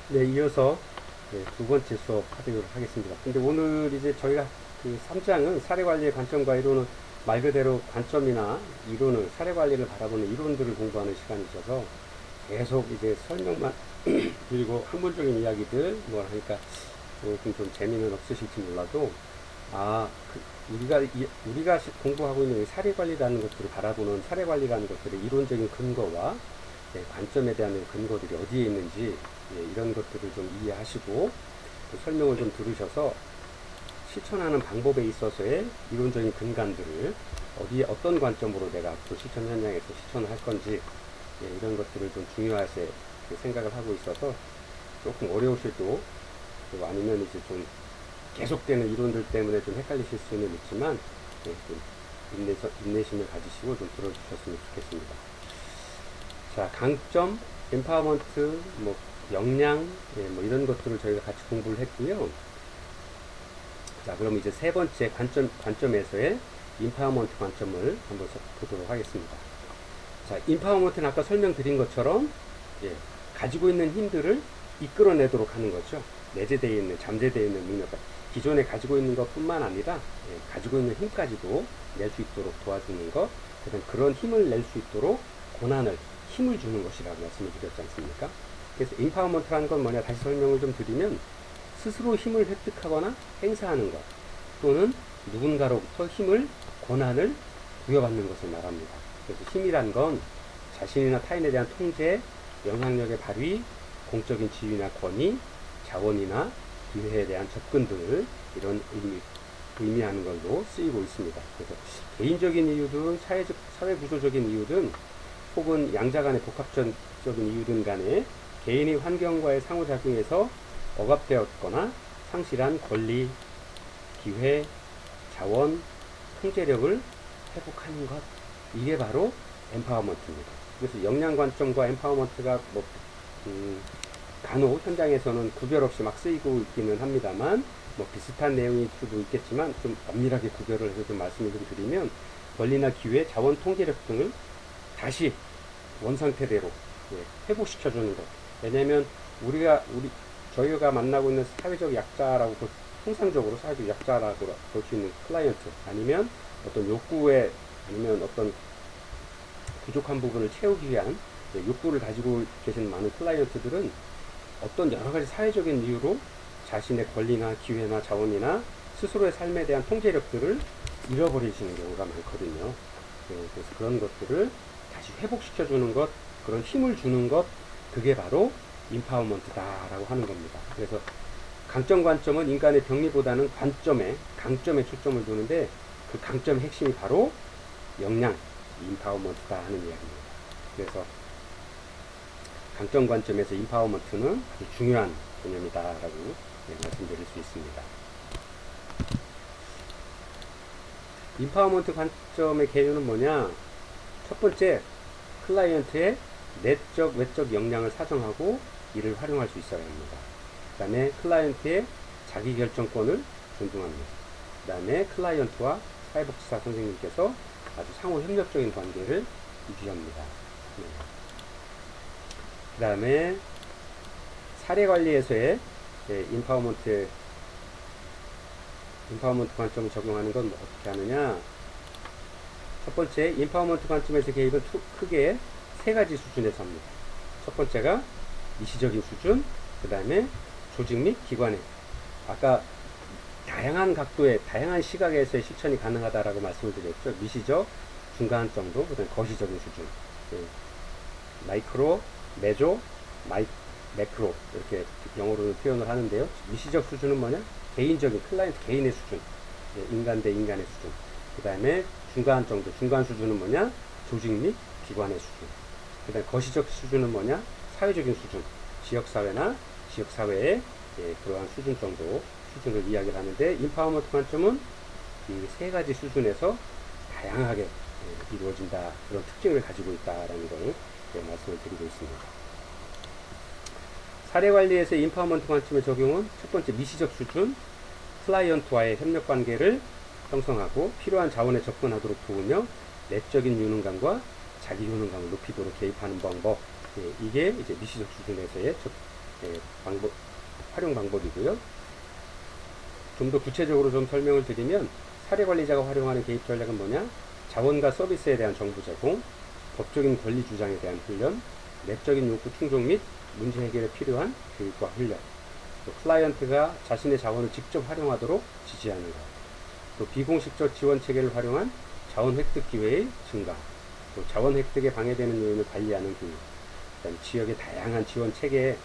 네, 이어서 네, 두 번째 수업 하도록 하겠습니다. 근데 오늘 이제 저희가 그 3장은 사례관리의 관점과 이론은 말 그대로 관점이나 이론을, 사례관리를 바라보는 이론들을 공부하는 시간이 있어서 계속 이제 설명만 그리고 학문적인 이야기들 뭐 하니까 조금 좀 재미는 없으실지 몰라도 우리가 공부하고 있는 사례관리라는 것들을 바라보는 사례관리라는 것들의 이론적인 근거와 관점에 대한 근거들이 어디에 있는지 이런 것들을 좀 이해하시고 또 설명을 좀 들으셔서 실천하는 방법에 있어서의 이론적인 근간들을 어디에 어떤 관점으로 내가 앞으로 실천 현장에서 실천을 할 건지 이런 것들을 좀 중요하게 생각을 하고 있어서 조금 어려우실 또 아니면 이제 좀 계속되는 이론들 때문에 좀 헷갈리실 수는 있지만 좀 인내심을 가지시고 좀 들어주셨으면 좋겠습니다. 자, 강점, empowerment, 뭐 역량, 뭐 이런 것들을 저희가 같이 공부를 했고요. 자, 그럼 이제 세 번째 관점에서의 empowerment 관점을 한번 보도록 하겠습니다. 자, empowerment는 아까 설명드린 것처럼 가지고 있는 힘들을 이끌어내도록 하는 거죠. 내재되어 있는, 잠재되어 있는 능력, 기존에 가지고 있는 것뿐만 아니라 가지고 있는 힘까지도 낼 수 있도록 도와주는 것, 그런 힘을 낼 수 있도록 권한을, 힘을 주는 것이라고 말씀을 드렸지 않습니까? 그래서 인파워먼트라는 건 뭐냐, 다시 설명을 좀 드리면 스스로 힘을 획득하거나 행사하는 것 또는 누군가로부터 힘을, 권한을 부여받는 것을 말합니다. 그래서 힘이란 건 자신이나 타인에 대한 통제, 영향력의 발휘, 공적인 지위나 권위, 자원이나 기회에 대한 접근 등을 이런 의미하는 걸로 쓰이고 있습니다. 그래서 개인적인 이유든 사회 구조적인 이유든 혹은 양자 간의 복합적인 이유든 간에 개인이 환경과의 상호작용에서 억압되었거나 상실한 권리, 기회, 자원, 통제력을 회복하는 것, 이게 바로 엠파워먼트입니다. 그래서 역량 관점과 엠파워먼트가 간혹 현장에서는 구별 없이 막 쓰이고 있기는 합니다만 뭐 비슷한 내용일 수도 있겠지만 좀 엄밀하게 구별을 해서 좀 말씀을 좀 드리면 권리나 기회, 자원, 통제력 등을 다시 원상태대로 회복시켜주는 것. 왜냐하면 저희가 만나고 있는 사회적 약자라고 통상적으로 사회적 약자라고 볼 수 있는 클라이언트 아니면 어떤 욕구에 아니면 어떤 부족한 부분을 채우기 위한 욕구를 가지고 계신 많은 클라이언트들은 어떤 여러 가지 사회적인 이유로 자신의 권리나 기회나 자원이나 스스로의 삶에 대한 통제력들을 잃어버리시는 경우가 많거든요. 그래서 그런 것들을 다시 회복시켜주는 것, 그런 힘을 주는 것, 그게 바로 인파워먼트다라고 하는 겁니다. 그래서 강점 관점은 인간의 병리보다는 강점에 초점을 두는데 그 강점의 핵심이 바로 역량, 인파워먼트다 하는 이야기입니다. 그래서 강점 관점에서 인파워먼트는 아주 중요한 개념이다라고 말씀드릴 수 있습니다. 인파워먼트 관점의 개요는 뭐냐? 첫 번째, 클라이언트의 내적, 외적 역량을 사정하고 이를 활용할 수 있어야 합니다. 그 다음에 클라이언트의 자기결정권을 존중합니다. 그 다음에 클라이언트와 사회복지사 선생님께서 아주 상호 협력적인 관계를 유지합니다. 그 다음에 사례관리에서의 인파워먼트 관점을 적용하는 건 어떻게 하느냐? 첫 번째, 인파워먼트 관점에서 개입은 크게 세 가지 수준에서 합니다. 첫 번째가 미시적인 수준, 그 다음에 조직 및 기관에, 아까 다양한 각도의, 다양한 시각에서의 실천이 가능하다라고 말씀을 드렸죠. 미시적, 중간 정도, 그 다음에 거시적인 수준. 마이크로, 메조, 매크로, 이렇게 영어로 표현을 하는데요. 미시적 수준은 뭐냐? 개인적인, 클라이언트 개인의 수준. 인간 대 인간의 수준. 그 다음에 중간 정도, 중간 수준은 뭐냐? 조직 및 기관의 수준. 그 다음에 거시적 수준은 뭐냐? 사회적인 수준. 지역사회나 지역사회의 그러한 수준 정도, 수준을 이야기를 하는데, 인파워먼트 관점은 이 세 가지 수준에서 다양하게 이루어진다. 그런 특징을 가지고 있다라는 걸 말씀을 드리고 있습니다. 사례관리에서 인파워먼트 관점의 적용은 첫 번째 미시적 수준, 클라이언트와의 협력 관계를 형성하고 필요한 자원에 접근하도록 도우며 내적인 유능감과 자기 효능감을 높이도록 개입하는 방법. 이게 이제 미시적 수준에서의 활용 방법이고요. 좀 더 구체적으로 좀 설명을 드리면 사례관리자가 활용하는 개입 전략은 뭐냐? 자원과 서비스에 대한 정보 제공, 법적인 권리 주장에 대한 훈련, 내적인 욕구 충족 및 문제 해결에 필요한 교육과 훈련, 또 클라이언트가 자신의 자원을 직접 활용하도록 지지하는 것, 또 비공식적 지원 체계를 활용한 자원 획득 기회의 증가, 또 자원 획득에 방해되는 요인을 관리하는 교육, 그다음에 지역의 다양한 지원 체계에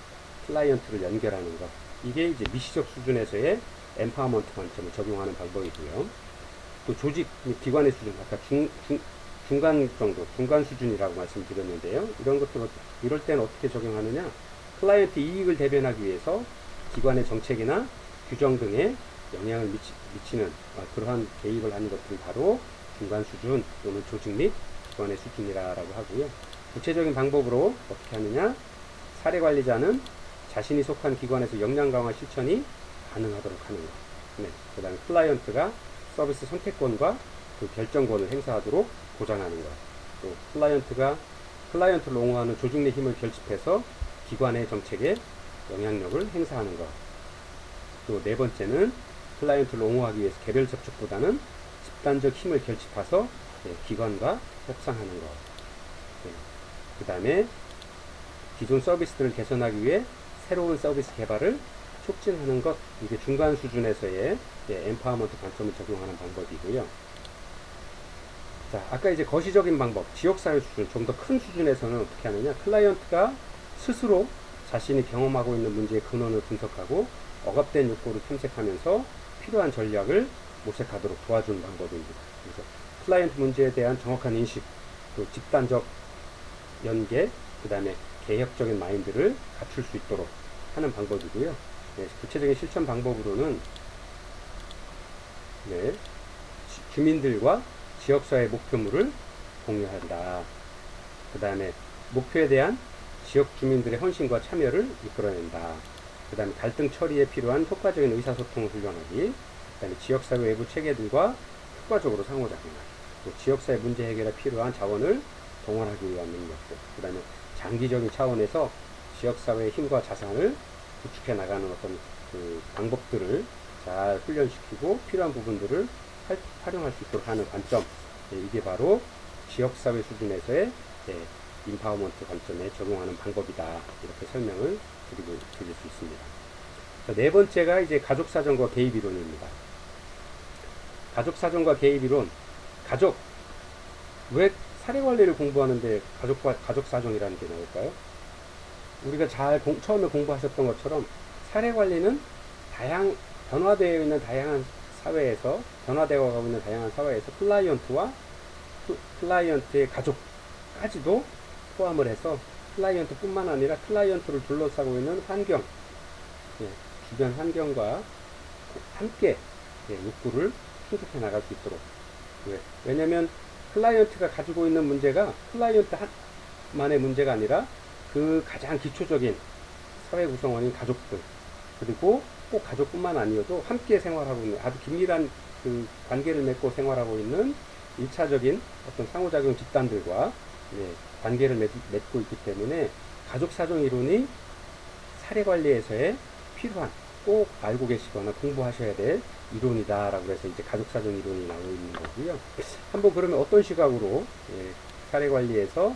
클라이언트를 연결하는 것, 이게 이제 미시적 수준에서의 엠파워먼트 관점을 적용하는 방법이고요. 또 조직 및 기관의 수준, 아까 중간 정도, 중간 수준이라고 말씀드렸는데요. 이럴 때는 어떻게 적용하느냐? 클라이언트 이익을 대변하기 위해서 기관의 정책이나 규정 등에 영향을 미치는 그러한 개입을 하는 것들이 바로 중간 수준 또는 조직 및 기관의 수준이라고 하고요. 구체적인 방법으로 어떻게 하느냐? 사례 관리자는 자신이 속한 기관에서 역량 강화 실천이 가능하도록 하는 것. 네. 그 다음에 클라이언트가 서비스 선택권과 그 결정권을 행사하도록 보장하는 것. 또 클라이언트를 옹호하는 조직 내 힘을 결집해서 기관의 정책에 영향력을 행사하는 것. 또 네 번째는 클라이언트를 옹호하기 위해서 개별 접촉보다는 집단적 힘을 결집해서 기관과 협상하는 것. 네. 그 다음에 기존 서비스들을 개선하기 위해 새로운 서비스 개발을 촉진하는 것. 이게 중간 수준에서의 엠파워먼트 관점을 적용하는 방법이고요. 자, 아까 이제 거시적인 방법, 지역사회 수준, 좀 더 큰 수준에서는 어떻게 하느냐? 클라이언트가 스스로 자신이 경험하고 있는 문제의 근원을 분석하고 억압된 욕구를 탐색하면서 필요한 전략을 모색하도록 도와주는 방법입니다. 그래서 클라이언트 문제에 대한 정확한 인식, 또 집단적 연계, 그 다음에 개혁적인 마인드를 갖출 수 있도록 하는 방법이고요. 네, 구체적인 실천 방법으로는 주민들과 지역사회 목표물을 공유한다. 그 다음에 목표에 대한 지역 주민들의 헌신과 참여를 이끌어낸다. 그 다음에 갈등 처리에 필요한 효과적인 의사소통을 훈련하기. 그 다음에 지역사회 외부 체계들과 효과적으로 상호작용하기. 또 지역사회 문제 해결에 필요한 자원을 동원하기 위한 능력들. 그 다음에 장기적인 차원에서 지역사회의 힘과 자산을 구축해 나가는 어떤 그 방법들을 잘 훈련시키고 필요한 부분들을 활용할 수 있도록 하는 관점. 이게 바로 지역사회 수준에서의 인파워먼트 관점에 적용하는 방법이다. 이렇게 설명을 드릴 수 있습니다. 자, 네 번째가 이제 가족사정과 개입이론입니다. 가족사정과 개입이론. 왜 사례관리를 공부하는데 가족사정이라는 게 나올까요? 우리가 처음에 공부하셨던 것처럼 사례관리는 변화되어 있는 다양한 사회에서, 변화되어 가고 있는 다양한 사회에서 클라이언트와 클라이언트의 가족까지도 포함을 해서 클라이언트 뿐만 아니라 클라이언트를 둘러싸고 있는 환경, 주변 환경과 함께 욕구를 충족해 나갈 수 있도록. 왜냐면 클라이언트가 가지고 있는 문제가 클라이언트만의 문제가 아니라 그 가장 기초적인 사회 구성원인 가족들, 그리고 꼭 가족뿐만 아니어도 함께 생활하고 있는 아주 긴밀한 그 관계를 맺고 생활하고 있는 1차적인 어떤 상호작용 집단들과 관계를 맺고 있기 때문에 가족사정 이론이 사례관리에서의 필요한, 꼭 알고 계시거나 공부하셔야 될 이론이다라고 해서 이제 가족사정 이론이 나오고 있는 거고요. 한번 그러면 어떤 시각으로 사례관리에서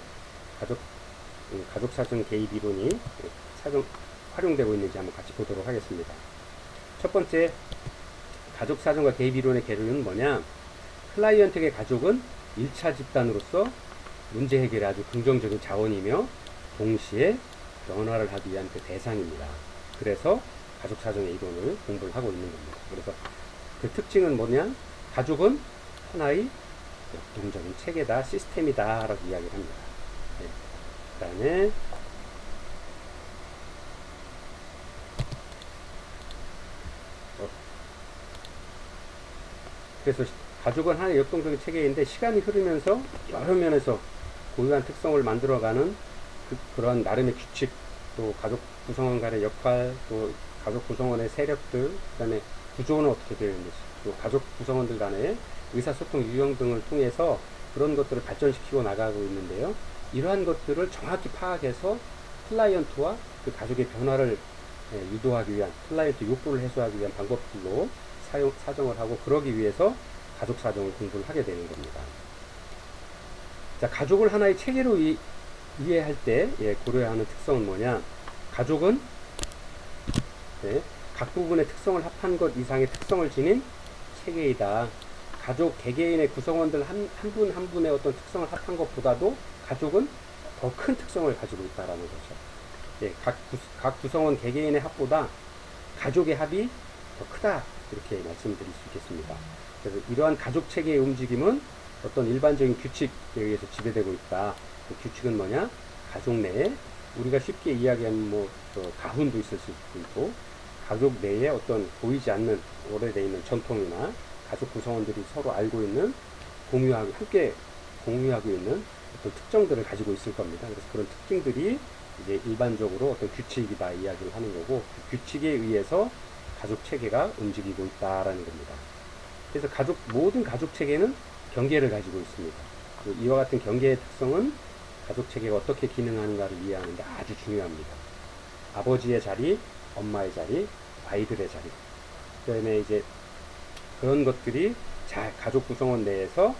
가족사정 개입 이론이 활용되고 있는지 한번 같이 보도록 하겠습니다. 첫 번째, 가족사정과 개입 이론의 개념은 뭐냐? 클라이언트의 가족은 1차 집단으로서 문제 해결에 아주 긍정적인 자원이며 동시에 변화를 하기 위한 그 대상입니다. 그래서 가족사정의 이론을 공부를 하고 있는 겁니다. 그래서 그 특징은 뭐냐? 가족은 하나의 역동적인 체계다, 시스템이다 라고 이야기를 합니다. 그 다음에 그래서 가족은 하나의 역동적인 체계인데 시간이 흐르면서 여러 면에서 고유한 특성을 만들어가는 그런 나름의 규칙, 또 가족 구성원 간의 역할, 또 가족 구성원의 세력들, 그 다음에 구조는 어떻게 되어 있는지, 또 가족 구성원들 간의 의사소통 유형 등을 통해서 그런 것들을 발전시키고 나가고 있는데요. 이러한 것들을 정확히 파악해서 클라이언트와 그 가족의 변화를 유도하기 위한, 클라이언트 욕구를 해소하기 위한 방법들로 사정을 하고, 그러기 위해서 가족 사정을 공부를 하게 되는 겁니다. 자, 가족을 하나의 체계로 이해할 때 고려해야 하는 특성은 뭐냐? 가족은 각 부분의 특성을 합한 것 이상의 특성을 지닌 체계이다. 가족 개개인의 구성원들 한 분 한 분의 어떤 특성을 합한 것보다도 가족은 더 큰 특성을 가지고 있다라는 거죠. 각 구성원 개개인의 합보다 가족의 합이 더 크다, 이렇게 말씀드릴 수 있겠습니다. 그래서 이러한 가족 체계의 움직임은 어떤 일반적인 규칙에 의해서 지배되고 있다. 그 규칙은 뭐냐? 가족 내에 우리가 쉽게 이야기하는 가훈도 있을 수 있고, 가족 내에 어떤 보이지 않는 오래되어 있는 전통이나 가족 구성원들이 서로 알고 있는, 함께 공유하고 있는 어떤 특정들을 가지고 있을 겁니다. 그래서 그런 특징들이 이제 일반적으로 어떤 규칙이다 이야기를 하는 거고, 그 규칙에 의해서 가족 체계가 움직이고 있다라는 겁니다. 그래서 모든 가족 체계는 경계를 가지고 있습니다. 이와 같은 경계의 특성은 가족 체계가 어떻게 기능하는가를 이해하는 데 아주 중요합니다. 아버지의 자리, 엄마의 자리, 아이들의 자리. 그다음에 이제 그런 것들이 잘 가족 구성원 내에서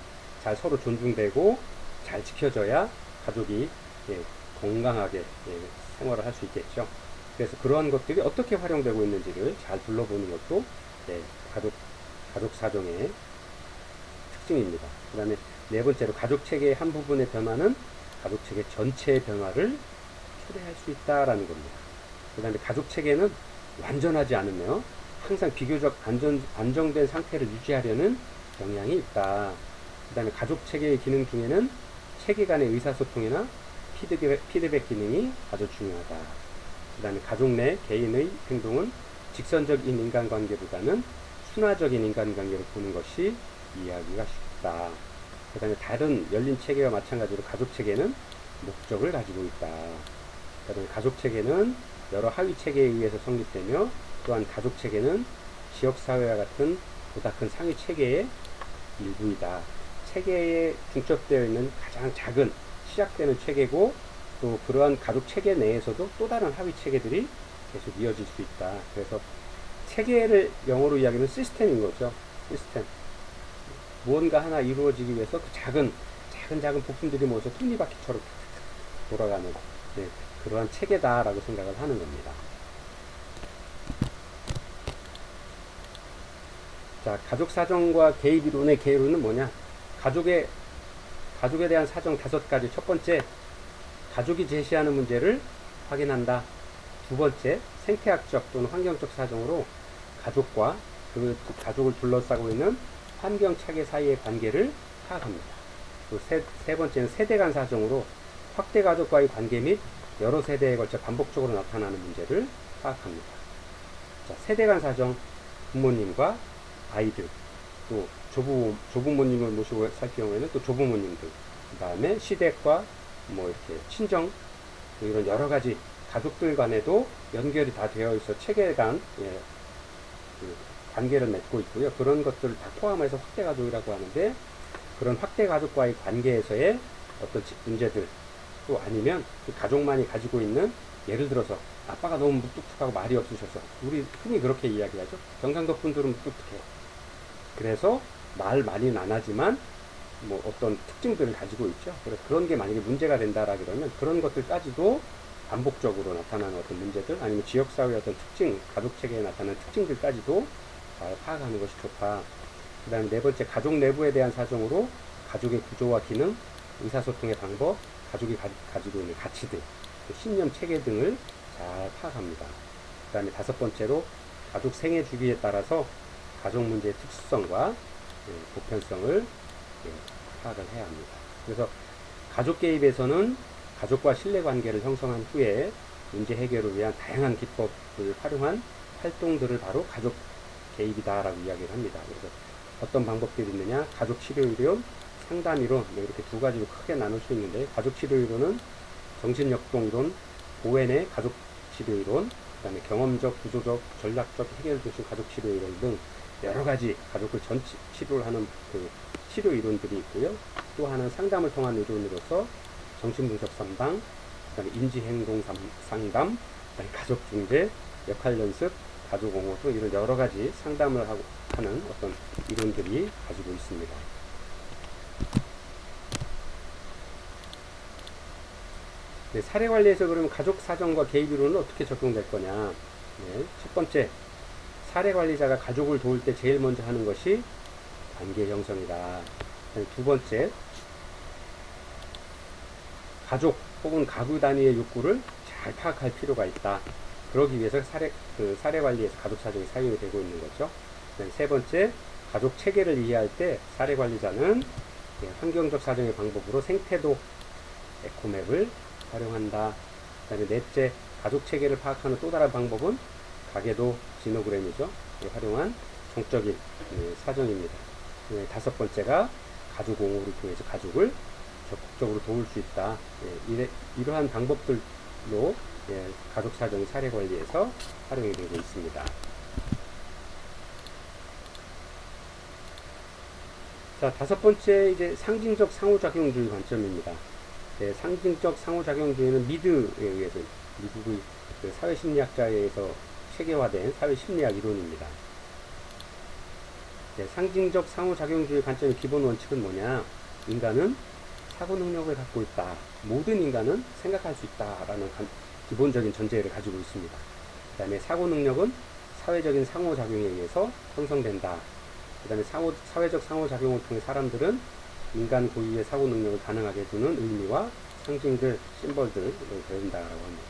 잘 서로 존중되고 잘 지켜져야 가족이 건강하게 생활을 할 수 있겠죠. 그래서 그러한 것들이 어떻게 활용되고 있는지를 잘 둘러보는 것도 가족 사정의 특징입니다. 그 다음에 네 번째로 가족 체계의 한 부분의 변화는 가족 체계 전체의 변화를 초래할 수 있다라는 겁니다. 그 다음에 가족 체계는 완전하지 않으며 항상 비교적 안정된 상태를 유지하려는 경향이 있다. 그 다음에 가족 체계의 기능 중에는 체계 간의 의사소통이나 피드백 기능이 아주 중요하다. 그 다음에 가족 내 개인의 행동은 직선적인 인간관계보다는 순화적인 인간관계로 보는 것이 이해하기가 쉽다. 그 다음에 다른 열린 체계와 마찬가지로 가족 체계는 목적을 가지고 있다. 그 다음에 가족 체계는 여러 하위 체계에 의해서 성립되며, 또한 가족 체계는 지역사회와 같은 보다 큰 상위 체계의 일부이다. 체계에 중첩되어 있는 가장 작은 시작되는 체계고, 또 그러한 가족 체계 내에서도 또 다른 하위 체계들이 계속 이어질 수 있다. 그래서 체계를 영어로 이야기하면 시스템인 거죠. 시스템. 무언가 하나 이루어지기 위해서 그 작은 부품들이 모여서 톱니바퀴처럼 돌아가는 그러한 체계다라고 생각을 하는 겁니다. 자, 가족 사정과 개입 이론의 개요는 뭐냐? 가족에 대한 사정 5가지. 첫 번째, 가족이 제시하는 문제를 확인한다. 두 번째, 생태학적 또는 환경적 사정으로 가족과 그 가족을 둘러싸고 있는 환경 차계 사이의 관계를 파악합니다. 또 세 번째는 세대 간 사정으로 확대 가족과의 관계 및 여러 세대에 걸쳐 반복적으로 나타나는 문제를 파악합니다. 자, 세대 간 사정, 부모님과 아이들, 또 조부모님을 모시고 살 경우에는 또 조부모님들, 그 다음에 시댁과 이렇게 친정, 이런 여러 가지 가족들 간에도 연결이 다 되어 있어 체계 간 그 관계를 맺고 있고요. 그런 것들을 다 포함해서 확대 가족이라고 하는데, 그런 확대 가족과의 관계에서의 어떤 문제들, 또 아니면 그 가족만이 가지고 있는, 예를 들어서 아빠가 너무 무뚝뚝하고 말이 없으셔서, 우리 흔히 그렇게 이야기하죠. 경상도 분들은 무뚝뚝해요. 그래서 말 많이는 안 하지만 어떤 특징들을 가지고 있죠. 그래서 그런 게 만약에 문제가 된다라 그러면 그런 것들까지도 반복적으로 나타나는 어떤 문제들, 아니면 지역사회의 어떤 특징, 가족체계에 나타나는 특징들까지도 잘 파악하는 것이 좋다. 그 다음에 네 번째, 가족 내부에 대한 사정으로 가족의 구조와 기능, 의사소통의 방법, 가족이 가지고 있는 가치들, 신념 체계 등을 잘 파악합니다. 그 다음에 다섯 번째로, 가족 생애 주기에 따라서 가족 문제의 특수성과 보편성을 파악을 해야 합니다. 그래서 가족 개입에서는 가족과 신뢰관계를 형성한 후에 문제 해결을 위한 다양한 기법을 활용한 활동들을 바로 가족 개입이다라고 이야기를 합니다. 그래서 어떤 방법들이 있느냐? 가족 치료 이론, 상담 이론, 이렇게 두 가지로 크게 나눌 수 있는데, 가족 치료 이론은 정신역동 이론, 보웬의 가족 치료 이론, 그다음에 경험적, 구조적, 전략적 해결 중심 가족 치료 이론 등 여러 가지 가족을 치료를 하는 그 치료 이론들이 있고요. 또 하나는 상담을 통한 이론으로서 정신분석 3방, 그다음에 인지행동 상담, 그다음에 가족중재, 역할연습, 가족옹호 등 이런 여러 가지 상담을 하는 어떤 이론들이 가지고 있습니다. 네, 사례관리에서 그러면 가족사정과 개입이론은 어떻게 적용될 거냐. 네, 첫 번째, 사례관리자가 가족을 도울 때 제일 먼저 하는 것이 관계 형성이다. 두 번째, 가족 혹은 가구 단위의 욕구를 잘 파악할 필요가 있다. 그러기 위해서 사례관리에서 가족사정이 사용이 되고 있는 거죠. 세 번째, 가족 체계를 이해할 때 사례관리자는 환경적 사정의 방법으로 생태도 에코맵을 활용한다. 그 다음에 넷째, 가족 체계를 파악하는 또 다른 방법은 가계도 지노그램이죠. 활용한 정적인 사정입니다. 다섯 번째가 가족 옹호를 통해서 가족을 적극적으로 도울 수 있다. 이러한 방법들로 가족 사정 사례 관리에서 활용이 되고 있습니다. 자, 다섯 번째 이제 상징적 상호작용주의 관점입니다. 상징적 상호작용주의는 미드에 의해서 미국의 사회심리학자에 의해서 체계화된 사회심리학 이론입니다. 상징적 상호작용주의 관점의 기본 원칙은 뭐냐? 인간은 사고 능력을 갖고 있다. 모든 인간은 생각할 수 있다라는 기본적인 전제를 가지고 있습니다. 그 다음에 사고 능력은 사회적인 상호작용에 의해서 형성된다. 그 다음에 사회적 상호작용을 통해 사람들은 인간 고유의 사고 능력을 가능하게 해주는 의미와 상징들, 심벌들을 배운다라고 합니다.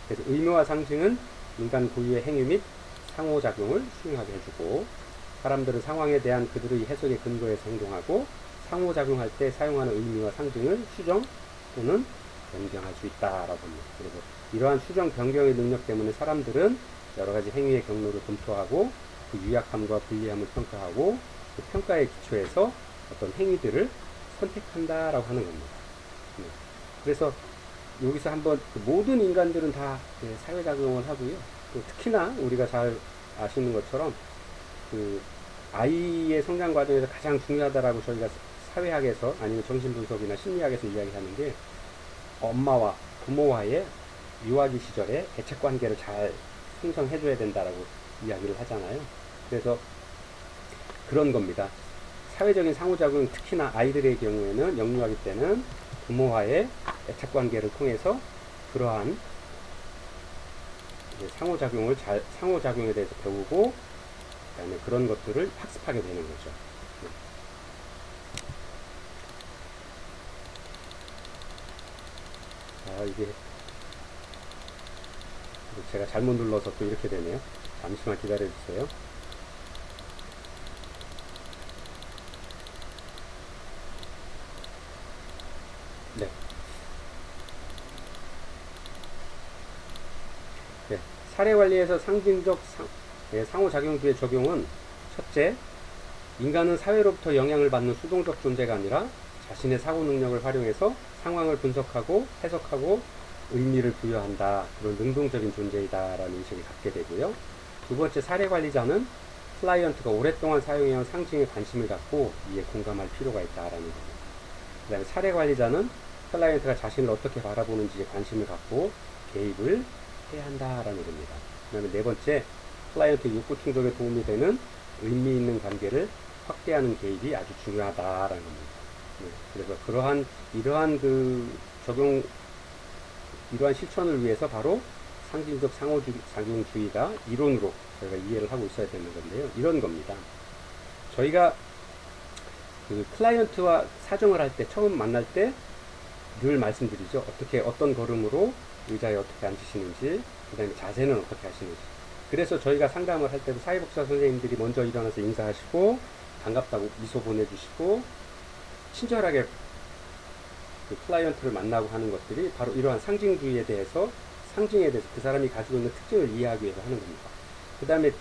그래서 의미와 상징은 인간 고유의 행위 및 상호작용을 수행하게 해주고, 사람들은 상황에 대한 그들의 해석의 근거에서 행동하고, 상호작용할 때 사용하는 의미와 상징을 수정 또는 변경할 수 있다라고 합니다. 그래서 이러한 수정 변경의 능력 때문에 사람들은 여러 가지 행위의 경로를 검토하고 그 유약함과 불리함을 평가하고 그 평가에 기초해서 어떤 행위들을 선택한다라고 하는 겁니다. 그래서 여기서 한번 모든 인간들은 다 사회작용을 하고요. 특히나 우리가 잘 아시는 것처럼 아이의 성장 과정에서 가장 중요하다라고 저희가 사회학에서 아니면 정신분석이나 심리학에서 이야기하는 게 엄마와 부모와의 유아기 시절에 애착관계를 잘 형성해줘야 된다라고 이야기를 하잖아요. 그래서 그런 겁니다. 사회적인 상호작용, 특히나 아이들의 경우에는 영유아기 때는 부모와의 애착관계를 통해서 그러한 상호작용에 대해서 배우고 그다음에 그런 것들을 학습하게 되는 거죠. 이게 제가 잘못 눌러서 또 이렇게 되네요. 잠시만 기다려 주세요. 네. 사례관리에서 상징적 상호작용주의 적용은 첫째, 인간은 사회로부터 영향을 받는 수동적 존재가 아니라 자신의 사고 능력을 활용해서 상황을 분석하고 해석하고 의미를 부여한다. 그런 능동적인 존재이다라는 인식을 갖게 되고요. 두 번째, 사례관리자는 클라이언트가 오랫동안 사용해온 상징에 관심을 갖고 이에 공감할 필요가 있다라는 겁니다. 그 다음에 사례관리자는 클라이언트가 자신을 어떻게 바라보는지에 관심을 갖고 개입을 해야 한다라는 겁니다. 그 다음에 네 번째, 클라이언트 욕구 충족에 도움이 되는 의미 있는 관계를 확대하는 개입이 아주 중요하다라는 겁니다. 그래서 이러한 실천을 위해서 바로 상징적 상호작용주의가 이론으로 저희가 이해를 하고 있어야 되는 건데요. 이런 겁니다. 저희가 클라이언트와 사정을 할 때, 처음 만날 때 늘 말씀드리죠. 어떤 걸음으로 의자에 어떻게 앉으시는지, 그 다음에 자세는 어떻게 하시는지. 그래서 저희가 상담을 할 때도 사회복지사 선생님들이 먼저 일어나서 인사하시고, 반갑다고 미소 보내주시고, 친절하게 클라이언트를 만나고 하는 것들이 바로 이러한 상징에 대해서 그 사람이 가지고 있는 특징을 이해하기 위해서 하는 겁니다. 그 다음에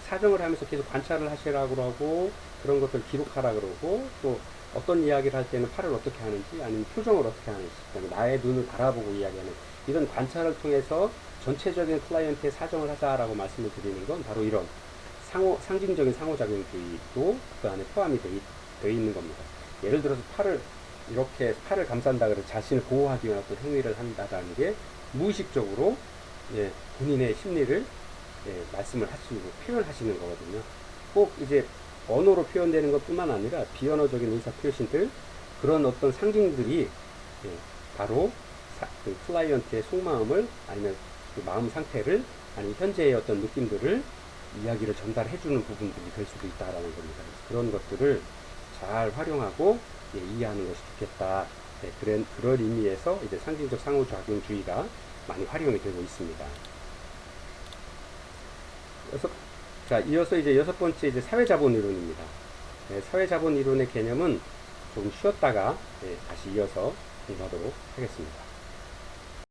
사정을 하면서 계속 관찰을 하시라고 하고, 그런 것들을 기록하라 그러고, 또 어떤 이야기를 할 때는 팔을 어떻게 하는지, 아니면 표정을 어떻게 하는지, 그다음에 나의 눈을 바라보고 이야기하는 이런 관찰을 통해서 전체적인 클라이언트의 사정을 하자라고 말씀을 드리는 건 바로 이런 상징적인 상호작용주의도 그 안에 포함이 되어 있는 겁니다. 예를 들어서 팔을 이렇게 팔을 감싼다 그래서 자신을 보호하기 위한 어떤 행위를 한다는 게 무의식적으로 예, 본인의 심리를 예, 말씀을 하시고 표현하시는 거거든요. 꼭 이제 언어로 표현되는 것뿐만 아니라 비언어적인 의사 표시들 그런 어떤 상징들이 예, 바로 그 클라이언트의 속마음을 아니면 그 마음 상태를 아니면 현재의 어떤 느낌들을 이야기를 전달해주는 부분들이 될 수도 있다라는 겁니다. 그런 것들을 잘 활용하고 예, 이해하는 것이 좋겠다. 예, 그런 의미에서 이제 상징적 상호작용주의가 많이 활용이 되고 있습니다. 자, 이어서 이제 여섯 번째 이제 사회자본 이론입니다. 예, 사회자본 이론의 개념은 좀 쉬었다가 예, 다시 이어서 공부하도록 하겠습니다.